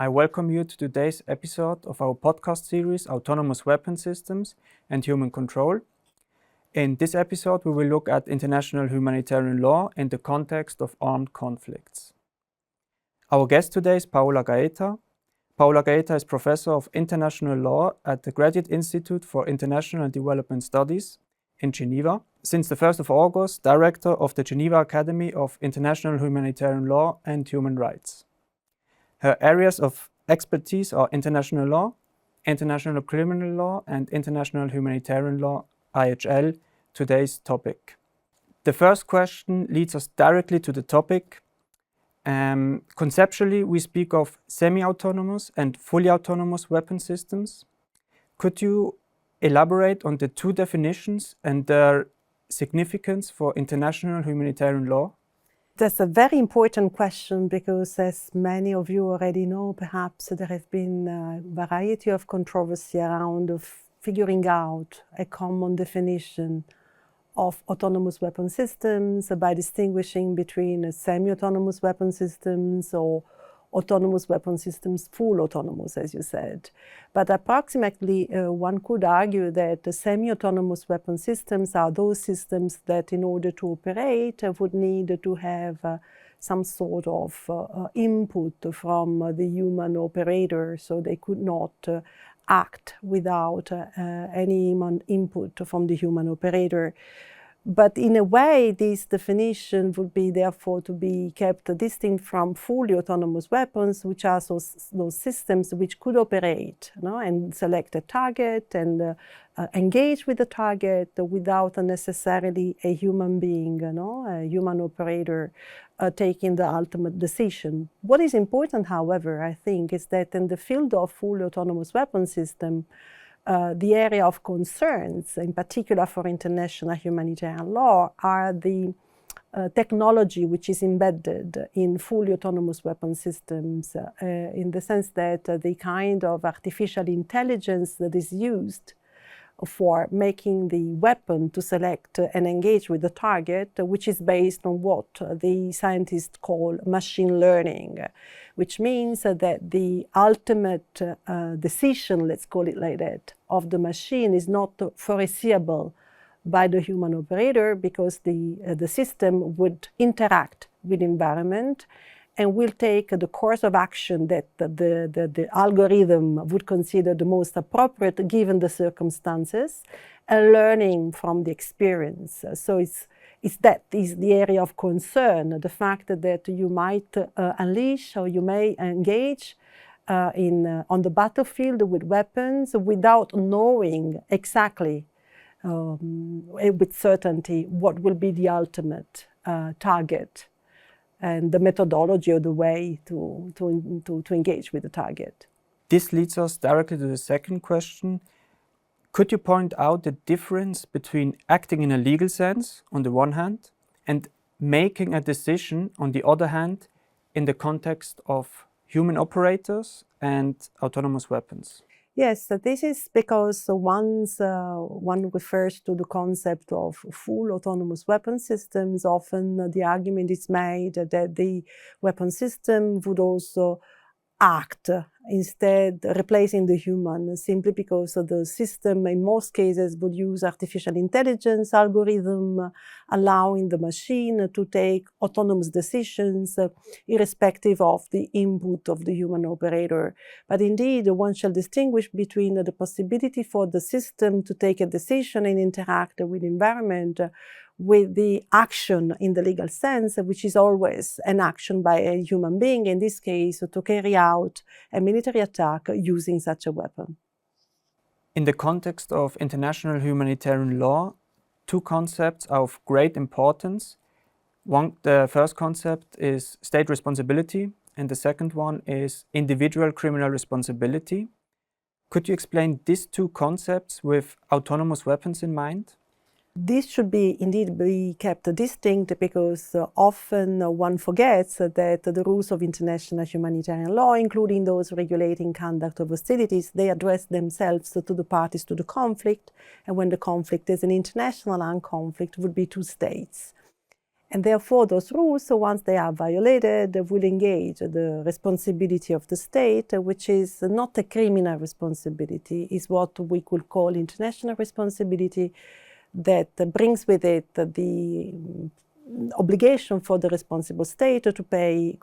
I welcome you to today's episode of our podcast series, Autonomous Weapon Systems and Human Control. In this episode, we will look at international humanitarian law in the context of armed conflicts. Our guest today is Paola Gaeta. Paola Gaeta is Professor of International Law at the Graduate Institute for International and Development Studies in Geneva. Since the 1st of August, Director of the Geneva Academy of International Humanitarian Law and Human Rights. Her areas of expertise are international law, international criminal law, and international humanitarian law, IHL, today's topic. The first question leads us directly to the topic. Conceptually, we speak of semi-autonomous and fully autonomous weapon systems. Could you elaborate on the two definitions and their significance for international humanitarian law? That's a very important question because, as many of you already know, perhaps there has been a variety of controversy around figuring out a common definition of autonomous weapon systems by distinguishing between semi-autonomous weapon systems or autonomous weapon systems, full autonomous, as you said. But approximately, one could argue that semi-autonomous weapon systems are those systems that, in order to operate, would need to have some sort of input from the human operator, so they could not act without any human input from the human operator. But in a way, this definition would be therefore to be kept distinct from fully autonomous weapons, which are those systems which could operate, and select a target and engage with the target without necessarily a human being, a human operator taking the ultimate decision. What is important, however, I think, is that in the field of fully autonomous weapon system, the area of concerns, in particular for international humanitarian law, are the technology which is embedded in fully autonomous weapon systems, in the sense that the kind of artificial intelligence that is used for making the weapon to select and engage with the target, which is based on what the scientists call machine learning, which means that the ultimate decision, let's call it like that, of the machine is not foreseeable by the human operator because the system would interact with the environment and will take the course of action that the algorithm would consider the most appropriate given the circumstances, and learning from the experience. So that is the area of concern, the fact that you might unleash or you may engage on the battlefield with weapons without knowing exactly with certainty what will be the ultimate target and the methodology or the way to engage with the target. This leads us directly to the second question. Could you point out the difference between acting in a legal sense, on the one hand, and making a decision, on the other hand, in the context of human operators and autonomous weapons? Yes, this is because once one refers to the concept of full autonomous weapon systems, often the argument is made that the weapon system would also act, instead replacing the human, simply because the system in most cases would use artificial intelligence algorithm, allowing the machine to take autonomous decisions irrespective of the input of the human operator. But indeed, one shall distinguish between the possibility for the system to take a decision and interact with the environment with the action in the legal sense, which is always an action by a human being, in this case, to carry out a military attack using such a weapon. In the context of international humanitarian law, two concepts are of great importance. The first concept is state responsibility, and the second one is individual criminal responsibility. Could you explain these two concepts with autonomous weapons in mind? This should indeed be kept distinct because often one forgets that the rules of international humanitarian law, including those regulating conduct of hostilities, they address themselves to the parties to the conflict, and when the conflict is an international armed conflict, would be two states. And therefore, those rules, so once they are violated, will engage the responsibility of the state, which is not a criminal responsibility, is what we could call international responsibility, that brings with it the obligation for the responsible state to pay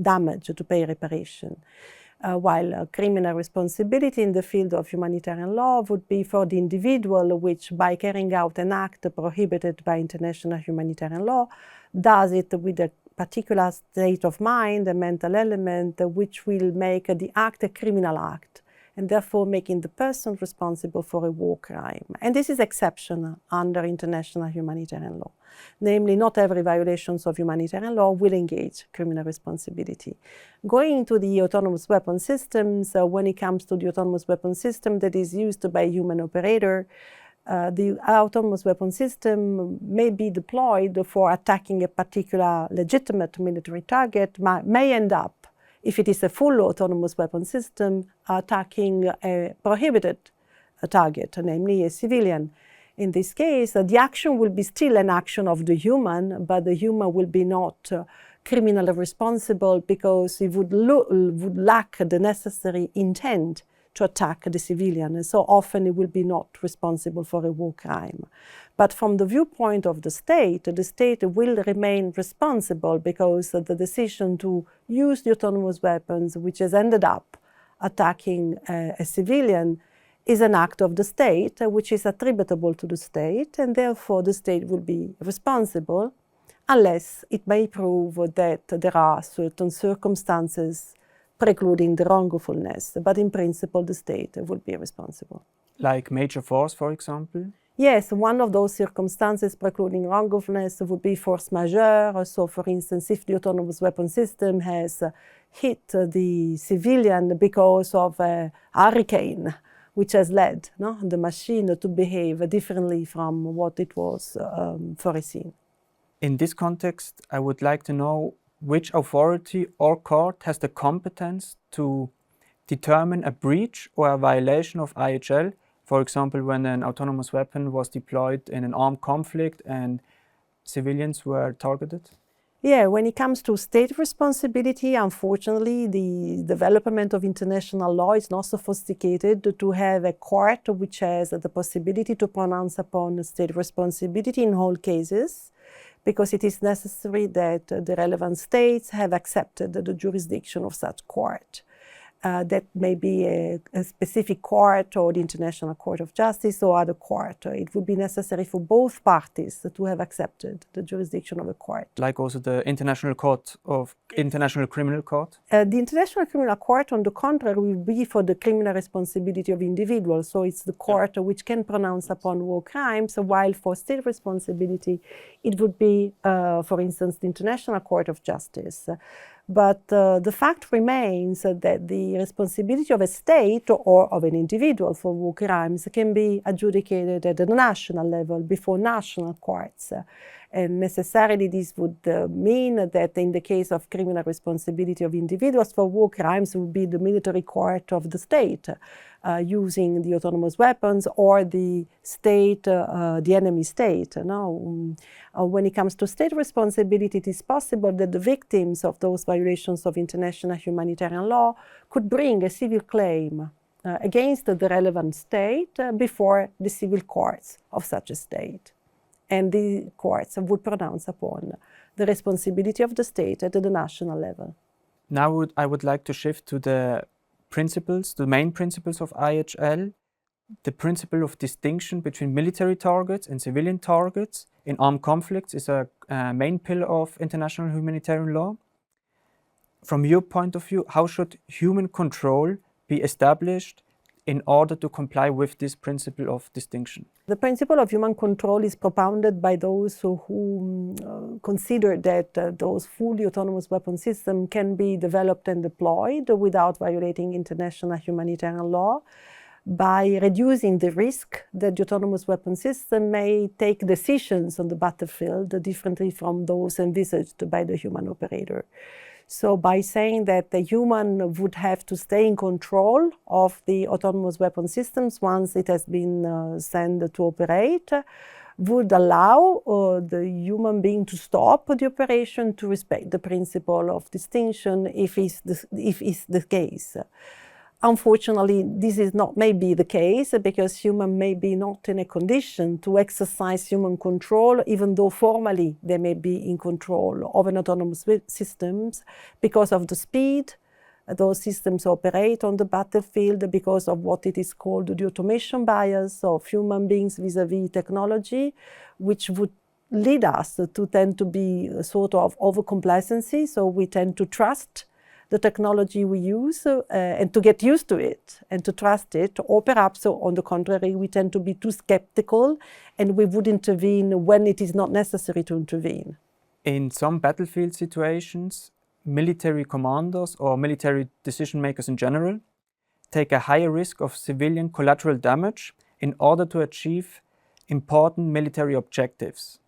damage, to pay reparation. While criminal responsibility in the field of humanitarian law would be for the individual, which by carrying out an act prohibited by international humanitarian law, does it with a particular state of mind, a mental element, which will make the act a criminal act, and therefore making the person responsible for a war crime. And this is exceptional under international humanitarian law. Namely, not every violation of humanitarian law will engage criminal responsibility. Going to the autonomous weapon systems, when it comes to the autonomous weapon system that is used by a human operator, the autonomous weapon system may be deployed for attacking a particular legitimate military target, may end up, if it is a full autonomous weapon system, attacking a prohibited target, namely a civilian. In this case, the action will be still an action of the human, but the human will be not criminally responsible because it would lack the necessary intent to attack the civilian, and so often it will be not responsible for a war crime. But from the viewpoint of the state will remain responsible because the decision to use the autonomous weapons, which has ended up attacking a civilian, is an act of the state, which is attributable to the state, and therefore the state will be responsible unless it may prove that there are certain circumstances precluding the wrongfulness. But in principle, the state will be responsible. Like major force, for example? Yes, one of those circumstances precluding wrongfulness would be force majeure. So, for instance, if the autonomous weapon system has hit the civilian because of a hurricane, which has led the machine to behave differently from what it was foreseen. In this context, I would like to know which authority or court has the competence to determine a breach or a violation of IHL, for example, when an autonomous weapon was deployed in an armed conflict and civilians were targeted? Yeah, when it comes to state responsibility, unfortunately, the development of international law is not sophisticated to have a court which has the possibility to pronounce upon state responsibility in all cases, because it is necessary that the relevant states have accepted the jurisdiction of such court. That may be a specific court or the International Court of Justice or other court. It would be necessary for both parties to have accepted the jurisdiction of a court. Like also the International Criminal Court? The International Criminal Court, on the contrary, will be for the criminal responsibility of individuals. So it's the court which can pronounce upon war crimes, while for state responsibility, it would be, for instance, the International Court of Justice. But the fact remains that the responsibility of a state or of an individual for war crimes can be adjudicated at the national level before national courts. And necessarily this would mean that in the case of criminal responsibility of individuals for war crimes, it would be the military court of the state using the autonomous weapons, or the state, the enemy state. When it comes to state responsibility, it is possible that the victims of those violations of international humanitarian law could bring a civil claim against the relevant state before the civil courts of such a state. And the courts would pronounce upon the responsibility of the state at the national level. Now I would like to shift to the principles, the main principles of IHL. The principle of distinction between military targets and civilian targets in armed conflicts is a main pillar of international humanitarian law. From your point of view, how should human control be established in order to comply with this principle of distinction? The principle of human control is propounded by those who consider that those fully autonomous weapon systems can be developed and deployed without violating international humanitarian law, by reducing the risk that the autonomous weapon system may take decisions on the battlefield differently from those envisaged by the human operator. So by saying that the human would have to stay in control of the autonomous weapon systems once it has been sent to operate, would allow the human being to stop the operation to respect the principle of distinction if it's the case. Unfortunately, this is not maybe the case because human may be not in a condition to exercise human control, even though formally they may be in control of an autonomous systems because of the speed those systems operate on the battlefield, because of what it is called the automation bias of human beings vis-a-vis technology, which would lead us to tend to be sort of overcomplacency. So we tend to trust the technology we use and to get used to it and to trust it. Or perhaps on the contrary, we tend to be too skeptical and we would intervene when it is not necessary to intervene. In some battlefield situations, military commanders or military decision makers in general take a higher risk of civilian collateral damage in order to achieve important military objectives.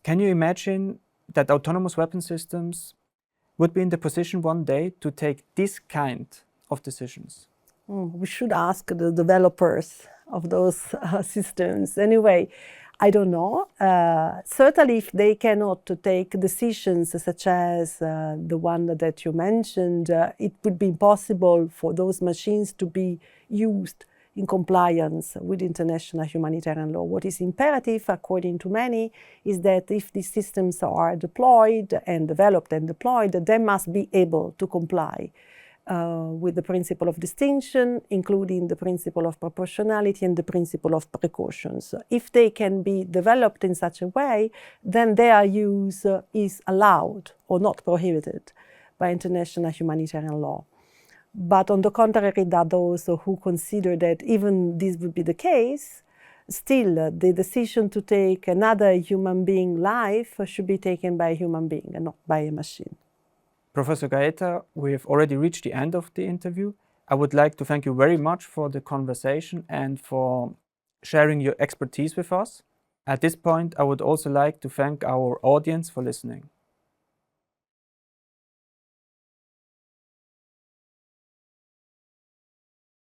Can you imagine that autonomous weapon systems would be in the position one day to take this kind of decisions? We should ask the developers of those systems. Anyway, I don't know. Certainly, if they cannot take decisions such as the one that you mentioned, it would be impossible for those machines to be used in compliance with international humanitarian law. What is imperative, according to many, is that if these systems are deployed and developed and deployed, they must be able to comply with the principle of distinction, including the principle of proportionality and the principle of precautions. If they can be developed in such a way, then their use is allowed or not prohibited by international humanitarian law. But on the contrary, there are those who consider that even this would be the case, still the decision to take another human being life should be taken by a human being and not by a machine. Professor Gaeta, we have already reached the end of the interview. I would like to thank you very much for the conversation and for sharing your expertise with us. At this point, I would also like to thank our audience for listening.